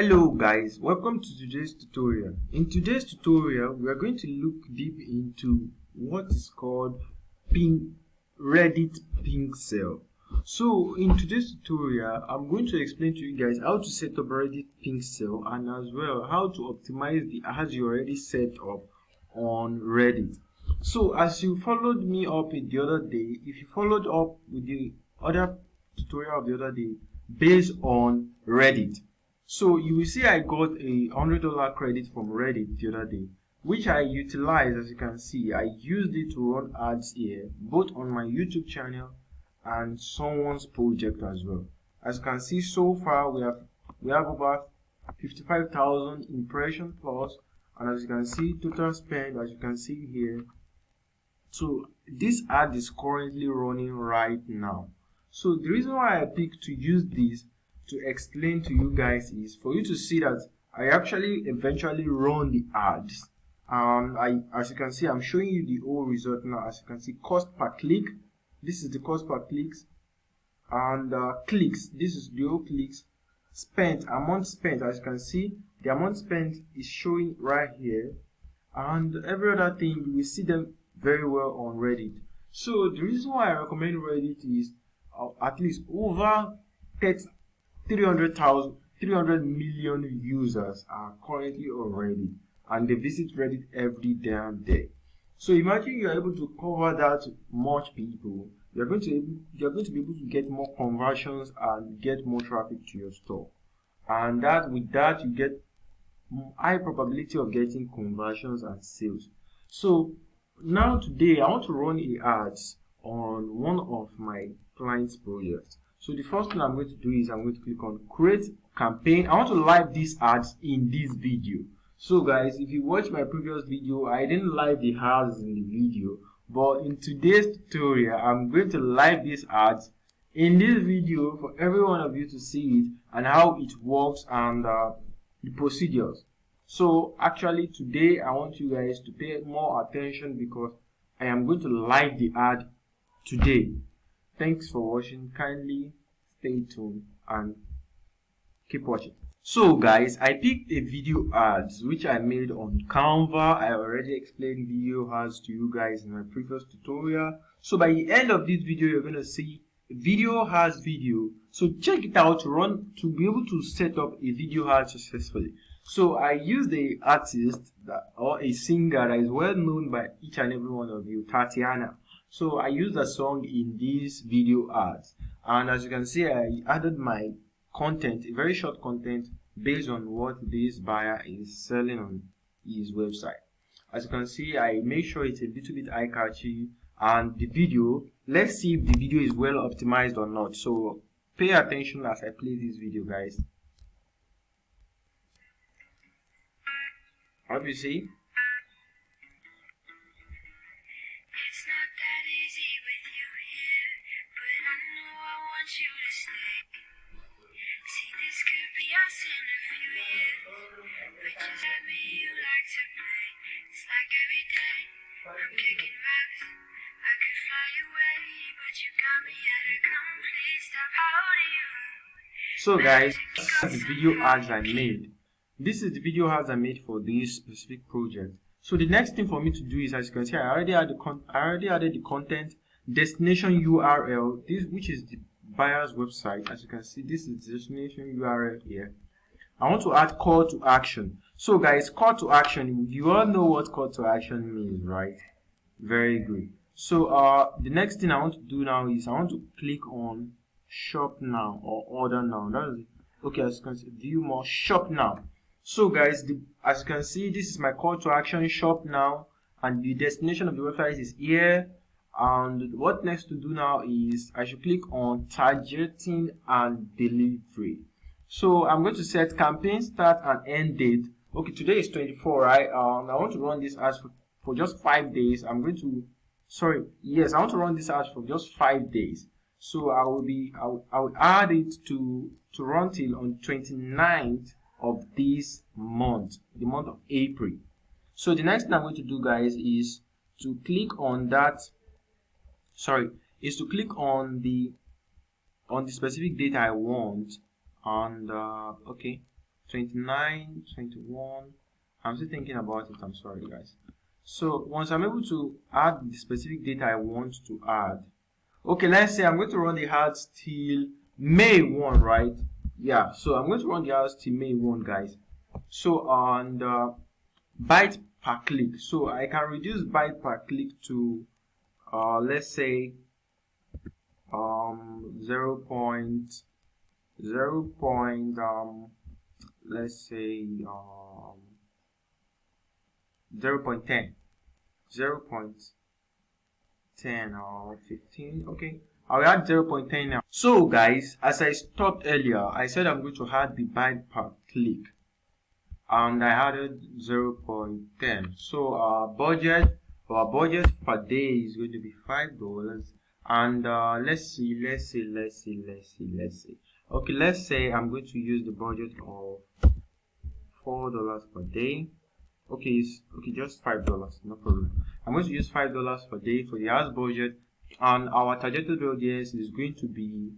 Hello guys, welcome to today's tutorial. In today's tutorial, we are going to look deep into what is called Reddit Pixel. So in today's tutorial, I'm going to explain to you guys how to set up Reddit Pixel and as well how to optimize the ads you already set up on Reddit. So as you followed me up in the other day, if you followed up with the other tutorial of the other day based on Reddit, so you will see I got a $100 credit from Reddit the other day, which I utilized. As you can see, I used it to run ads here, both on my YouTube channel and someone's project as well. As you can see, so far we have over 55,000 impressions plus, and as you can see, total spend, as you can see here. So this ad is currently running right now. So the reason why I picked to use this to explain to you guys is for you to see that I actually eventually run the ads. As you can see, I'm showing you the whole result now. As you can see, cost per click. This is the cost per clicks, and clicks. This is the whole clicks. Spent, amount spent. As you can see, the amount spent is showing right here, and every other thing you will see them very well on Reddit. So the reason why I recommend Reddit is at least over 300 million users are currently on Reddit, and they visit Reddit every damn day. So imagine you're able to cover that much people, you're going to be able to get more conversions and get more traffic to your store, and with that you get high probability of getting conversions and sales. So now today I want to run ads on one of my clients' projects. So the first thing I'm going to do is I'm going to click on create campaign. I want to live these ads in this video. So guys, if you watch my previous video, I didn't live the ads in the video, but in today's tutorial I'm going to live these ads in this video for every one of you to see it and how it works and the procedures. So actually today I want you guys to pay more attention because I am going to live the ad today. Thanks for watching. Kindly stay tuned and keep watching. So guys, I picked a video ads which I made on Canva. I already explained video ads to you guys in my previous tutorial. So by the end of this video, you're going to see video ads video. So check it out to be able to set up a video ad successfully. So I used the artist or a singer that is well known by each and every one of you, Tatiana. So I used a song in these video ads, and as you can see, I added my content, a very short content based on what this buyer is selling on his website. As you can see, I make sure it's a little bit eye-catchy, and the video, let's see if the video is well optimized or not. So pay attention as I play this video, guys. How do you see? So guys, this is the video ads I made. This is the video ads I made for this specific project. So the next thing for me to do is, as you can see, I already added the content, destination URL, which is the buyer's website. As you can see, this is the destination URL here. I want to add call to action. So guys, call to action, you all know what call to action means, right? Very good. So the next thing I want to do now is I want to click on shop now or order now. That is okay. As you can see, view more, shop now. So guys, as you can see, this is my call to action, shop now, and the destination of the website is here. And what next to do now is I should click on targeting and delivery. So I'm going to set campaign start and end date. Okay, today is 24, right? I want to run this ads for just 5 days. I want to run this ads for just 5 days. So I will add it to run till on 29th of this month, the month of April. So the next thing I'm going to do, guys, is to click on that. Is to click on the specific date I want, and okay. 29, 21. I'm still thinking about it. I'm sorry, guys. So once I'm able to add the specific data I want to add, okay, let's say I'm going to run the ads till May 1, right? Yeah, so I'm going to run the ads till May 1, guys. So on the byte per click, so I can reduce byte per click to let's say 0. Let's say 0.10 or 15. Okay, I'll add 0.10 now. So guys, as I stopped earlier, I said I'm going to add the byte per click, and I added 0.10. So our budget per day is going to be $5. And let's see. Okay, let's say I'm going to use the budget of $4 per day. Okay, just $5, no problem. I'm going to use $5 per day for the house budget, and our targeted audience is going to be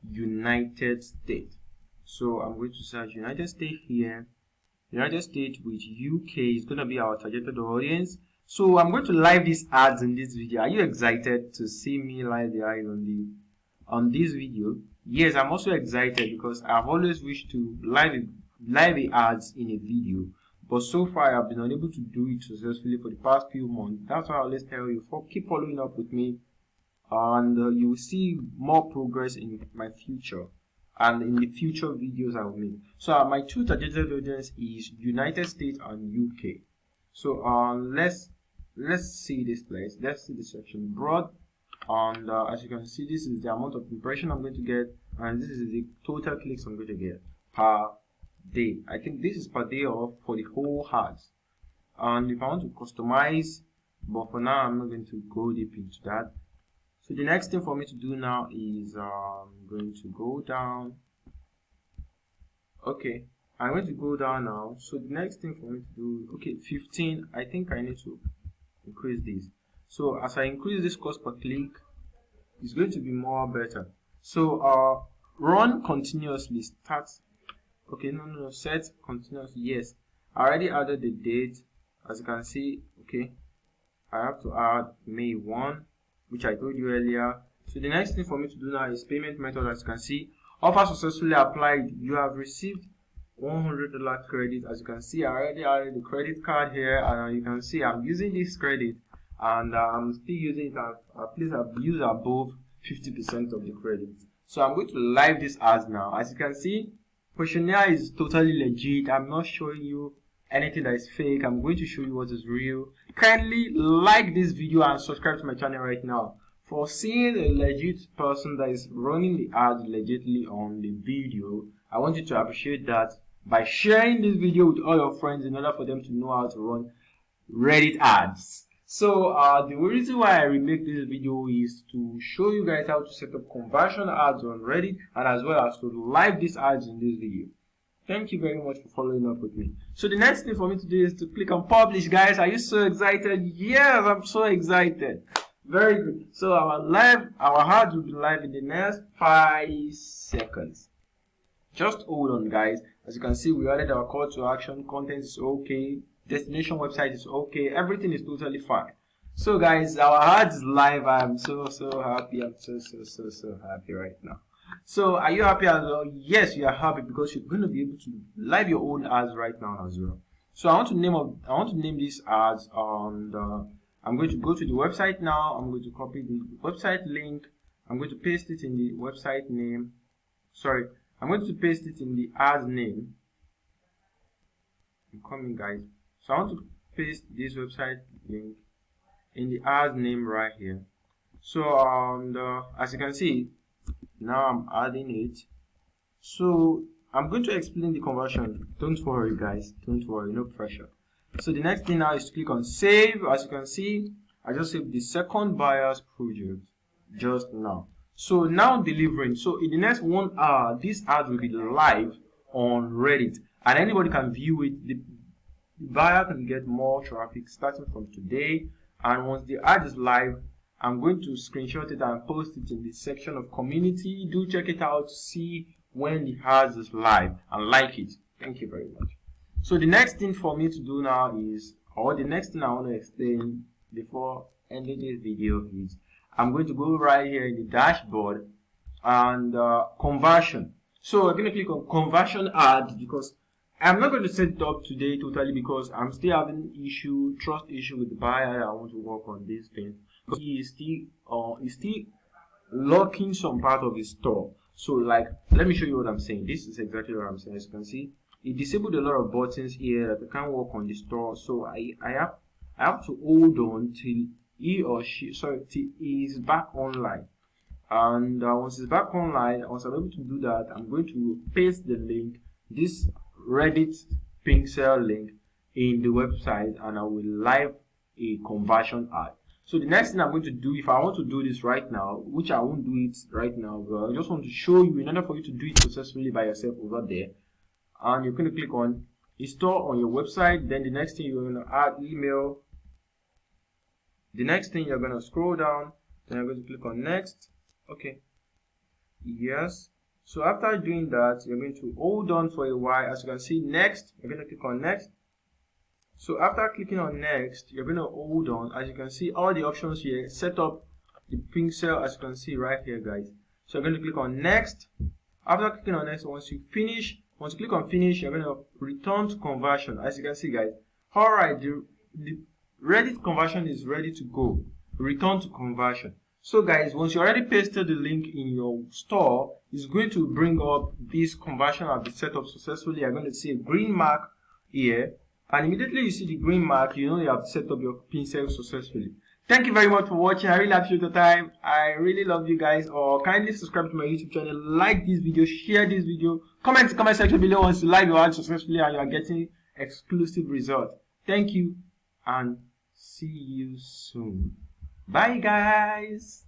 United States. So I'm going to search United States here. United States with UK is going to be our targeted audience. So I'm going to live these ads in this video. Are you excited to see me live the ads on this video? Yes, I'm also excited because I've always wished to live the ads in a video, but so far I've been unable to do it successfully for the past few months. That's why I always tell you, keep following up with me, and you will see more progress in my future and in the future videos I will make. So my two targeted audience is United States and UK. So let's see this place. Let's see the section broad, and as you can see, this is the amount of impression I'm going to get, and this is the total clicks I'm going to get per day. I think this is per day or for the whole ads. And if I want to customize, but for now I'm not going to go deep into that. So the next thing for me to do now is I'm going to go down. Okay, I'm going to go down now. So the next thing for me to do, okay, 15. I think I need to increase this. So as I increase this cost per click, it's going to be more better. So run continuously. Start. Okay, no, set continuously. Yes, I already added the date. As you can see, okay, I have to add May 1, which I told you earlier. So the next thing for me to do now is payment method. As you can see, offer successfully applied. You have received $100 credit. As you can see, I already added the credit card here, and you can see I'm using this credit, and I'm still using it at least I've used above 50% of the credit. So I'm going to live this ads now. As you can see, Questionnaire is totally legit. I'm not showing you anything that is fake. I'm going to show you what is real. Kindly like this video and subscribe to my channel right now. For seeing a legit person that is running the ads legitly on the video, I want you to appreciate that by sharing this video with all your friends in order for them to know how to run Reddit ads. So the reason why I remake this video is to show you guys how to set up conversion ads on Reddit, and as well as to live these ads in this video. Thank you very much for following up with me. So the next thing for me to do is to click on publish. Guys, are you so excited? Yes, I'm so excited. Very good. So our ads will be live in the next 5 seconds. Just hold on, guys. As you can see, we added our call to action. Content is okay. Destination website is okay. Everything is totally fine. So guys, our ads is live. I'm so happy. I'm so happy right now. So are you happy as well? Yes, you are happy because you're going to be able to live your own ads right now as well. So I want to name these ads, and I'm going to go to the website now. I'm going to copy the website link. I'm going to paste it in the website name. Sorry, I'm going to paste it in the ads name. I'm coming, guys. So I want to paste this website link in the ads name right here. So as you can see, now I'm adding it. So I'm going to explain the conversion. Don't worry, guys. Don't worry, no pressure. So the next thing now is to click on save. As you can see, I just saved the second buyer's project just now. So now delivering. So in the next 1 hour, this ad will be live on Reddit, and anybody can view it. The buyer can get more traffic starting from today, and once the ad is live, I'm going to screenshot it and post it in the section of community. Do check it out to see when the ad is live and like it. Thank you very much. So the next thing for me to do now is, or the next thing I want to explain before ending this video is, I'm going to go right here in the dashboard and conversion. So I'm going to click on conversion ad because I'm not going to set it up today totally because I'm still having trust issue with the buyer. I want to work on this thing. He is still locking some part of his store. So like, let me show you what I'm saying. This is exactly what I'm saying. As you can see, it disabled a lot of buttons here that I can't work on the store. So I have to hold on till till he is back online. And once it's back online, once I'm able to do that, I'm going to paste the link, this Reddit Pincel link, in the website, and I will live a conversion ad. So the next thing I'm going to do, if I want to do this right now, which I won't do it right now, but I just want to show you in order for you to do it successfully by yourself over there. And you're going to click on install on your website. Then the next thing, you're going to add email. The next thing, you're going to scroll down. Then you're going to click on next. Okay. Yes. So after doing that, you're going to hold on for a while. As you can see, next, you're going to click on next. So after clicking on next, you're going to hold on. As you can see, all the options here, set up the pink cell, as you can see right here, guys. So you're going to click on next. After clicking on next, once you click on finish, you're going to return to conversion. As you can see, guys, alright, the Reddit conversion is ready to go. Return to conversion. So guys, once you already pasted the link in your store, it's going to bring up this conversion has been set up successfully. You're going to see a green mark here, and immediately you see the green mark, you know you have set up your pincel successfully. Thank you very much for watching. I really appreciate your time. I really love you guys. Or kindly subscribe to my YouTube channel, like this video, share this video, comment in the comment section below once you like your ad successfully and you are getting exclusive results. Thank you and see you soon. Bye guys.